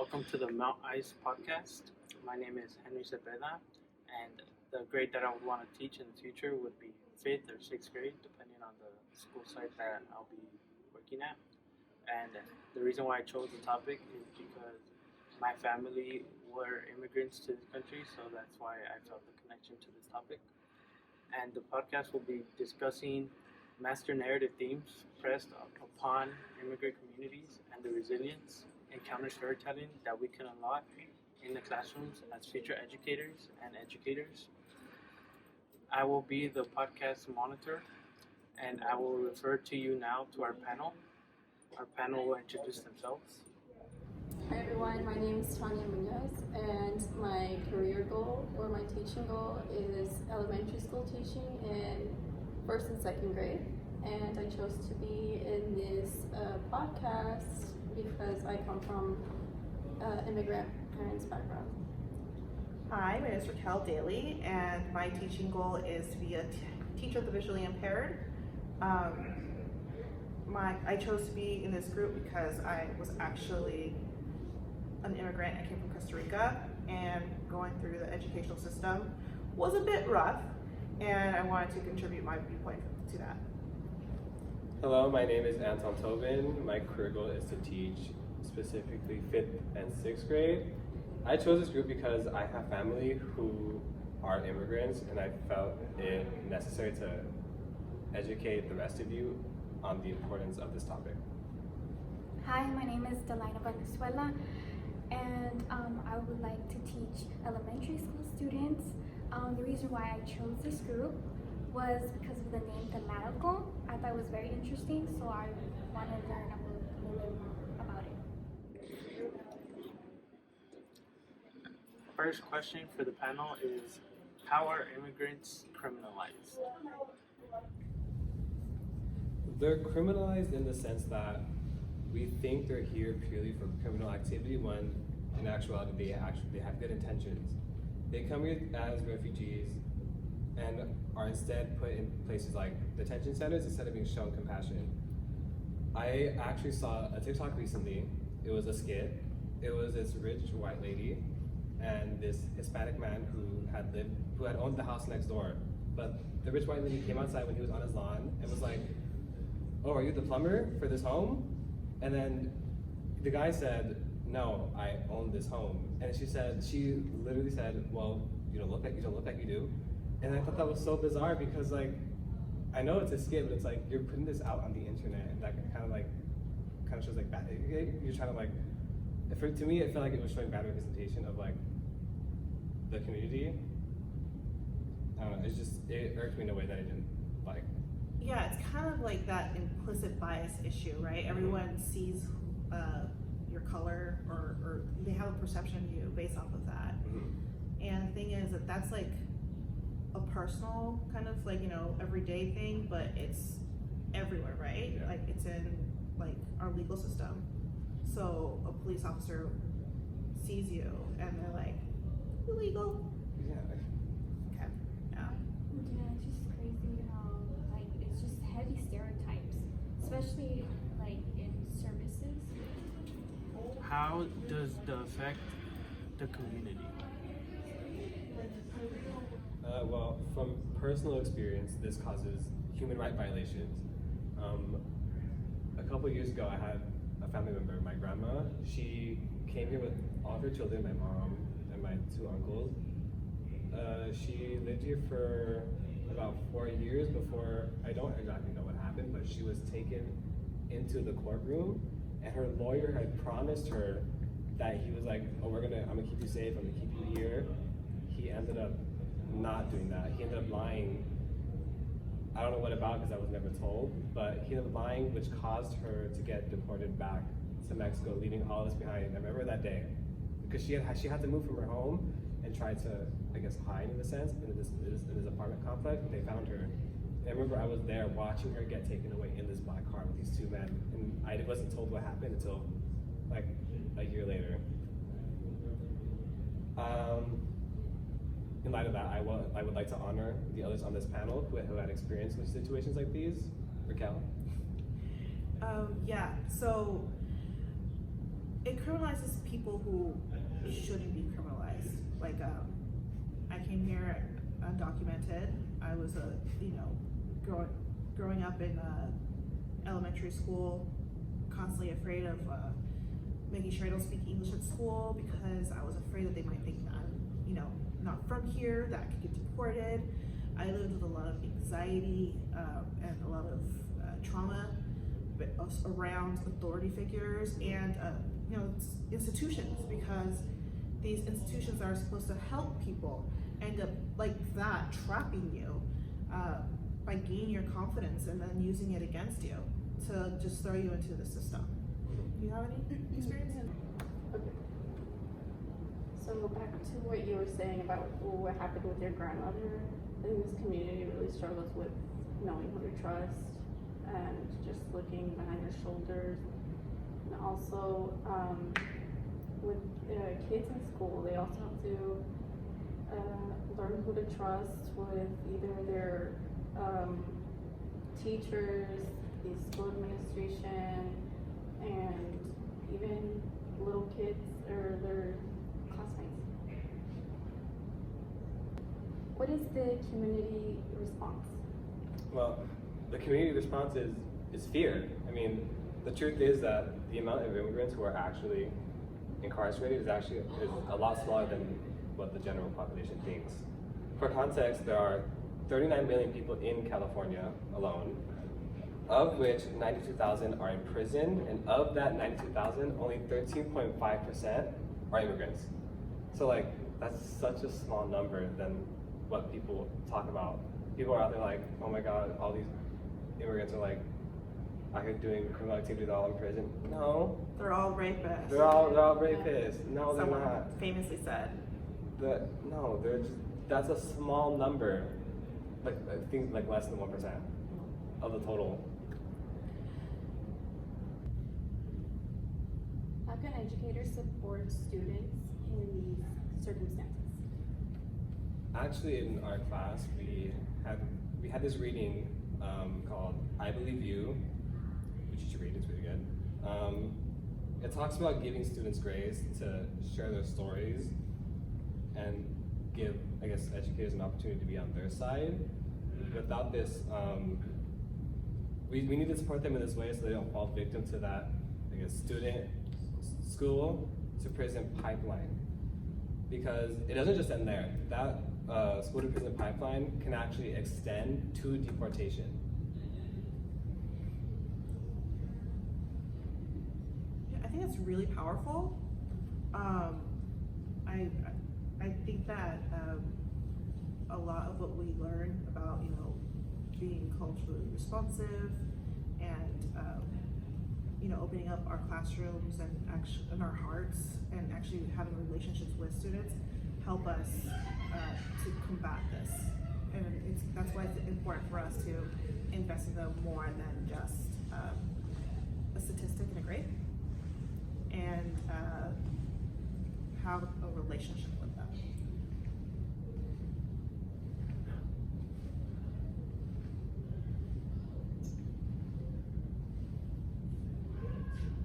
welcome to the Mount Ice podcast. My name is Henry Cepeda, and the grade that I would want to teach in the future would be 5th or 6th grade, depending on the school site that I'll be working at. And the reason why I chose the topic is because my family were immigrants to this country, so that's why I felt the connection to this topic. And the podcast will be discussing master narrative themes pressed upon immigrant communities and the resilience and counter storytelling that we can unlock in the classrooms as future educators and educators. I will be the podcast monitor, and I will refer to you now to our panel. Our panel will introduce themselves. Hi everyone, my name is Tanya Munoz, and my career goal or my teaching goal is elementary school teaching in 1st and 2nd grade. And I chose to be in this podcast because I come from immigrant parents' background. Hi, my name is Raquel Daly, and my teaching goal is to be a teacher of the visually impaired. I chose to be in this group because I was actually an immigrant. I came from Costa Rica, and going through the educational system was a bit rough, and I wanted to contribute my viewpoint to that. Hello, my name is Anton Tobin. My career goal is to teach specifically 5th and 6th grade. I chose this group because I have family who are immigrants, and I felt it necessary to educate the rest of you on the importance of this topic. Hi, my name is Delina Valenzuela, and I would like to teach elementary school students. The reason why I chose this group was because of the name thematical. I thought it was very interesting, so I wanted to learn a little bit about it. First question for the panel is, how are immigrants criminalized? They're criminalized in the sense that we think they're here purely for criminal activity when in actuality they have good intentions. They come here as refugees and are instead put in places like detention centers instead of being shown compassion. I actually saw a TikTok recently. It was a skit. It was this rich white lady and this Hispanic man who had owned the house next door. But the rich white lady came outside when he was on his lawn and was like, "Oh, are you the plumber for this home?" And then the guy said, "No, I own this home." And she literally said, "Well, you don't look like you do." And I thought that was so bizarre because, like, I know it's a skit, but it's like you're putting this out on the internet, and that kind of shows like bad. You're trying to like. To me, it felt like it was showing bad representation of like the community. I don't know. It irked me in a way that I didn't like. Yeah, it's kind of like that implicit bias issue, right? Everyone sees your color, or they have a perception of you based off of that. Mm-hmm. And the thing is that that's like a personal kind of like, everyday thing, but it's everywhere, right? Yeah. Like it's in like our legal system. So a police officer sees you and they're like, illegal. Yeah. Okay. Yeah. Yeah, it's just crazy how like it's just heavy stereotypes, especially like in services. How does the affect the community? Well, from personal experience, this causes human rights violations. A couple years ago, I had a family member, my grandma. She came here with all of her children, my mom and my 2 uncles. She lived here for about 4 years before, I don't exactly know what happened, but she was taken into the courtroom, and her lawyer had promised her that he was like, "Oh, I'm gonna keep you safe, I'm gonna keep you here." He ended up not doing that. He ended up lying. I don't know what about because I was never told, but he ended up lying, which caused her to get deported back to Mexico, leaving all of us behind. I remember that day because she had to move from her home and try to, I guess, hide in a sense in this apartment complex. But they found her. And I remember I was there watching her get taken away in this black car with these 2 men, and I wasn't told what happened until like a year later. In light of that, I would like to honor the others on this panel who had experience with situations like these. Raquel? Yeah, so it criminalizes people who shouldn't be criminalized. Like, I came here undocumented. I was growing up in elementary school, constantly afraid of making sure I don't speak English at school because I was afraid that they might think that I'm, not from here, that I could get deported. I lived with a lot of anxiety and a lot of trauma around authority figures and institutions, because these institutions are supposed to help people end up like that, trapping you by gaining your confidence and then using it against you to just throw you into the system. Do you have any experience? Okay. So back to what you were saying about what happened with your grandmother. I think this community really struggles with knowing who to trust and just looking behind their shoulders. And also with kids in school, they also have to learn who to trust with either their teachers, the school administration, and even little kids or their classmates. What is the community response? Well, the community response is fear. I mean, the truth is that the amount of immigrants who are actually incarcerated is a lot smaller than what the general population thinks. For context, there are 39 million people in California alone, of which 92,000 are in prison, and of that 92,000, only 13.5% are immigrants. So like, that's such a small number than what people talk about. People are out there like, oh my God, all these immigrants are like, out here doing criminal activity, they're all in prison. No. They're all rapists. They're all rapists. No, they're Someone not. famously said. No, that's a small number. Like, I think like less than 1% of the total. How can educators support students in these circumstances? Actually, in our class, we had this reading called "I Believe You," which you should read. It's really good. It talks about giving students grace to share their stories and give, I guess, educators an opportunity to be on their side. Without this, we need to support them in this way so they don't fall victim to that, I guess, school to prison pipeline. Because it doesn't just end there. That school to prison pipeline can actually extend to deportation. Yeah, I think that's really powerful. I think that a lot of what we learn about, being culturally responsive and opening up our classrooms and our hearts and actually having relationships with students help us to combat this. And that's why it's important for us to invest in them more than just a statistic in a grade, and have a relationship with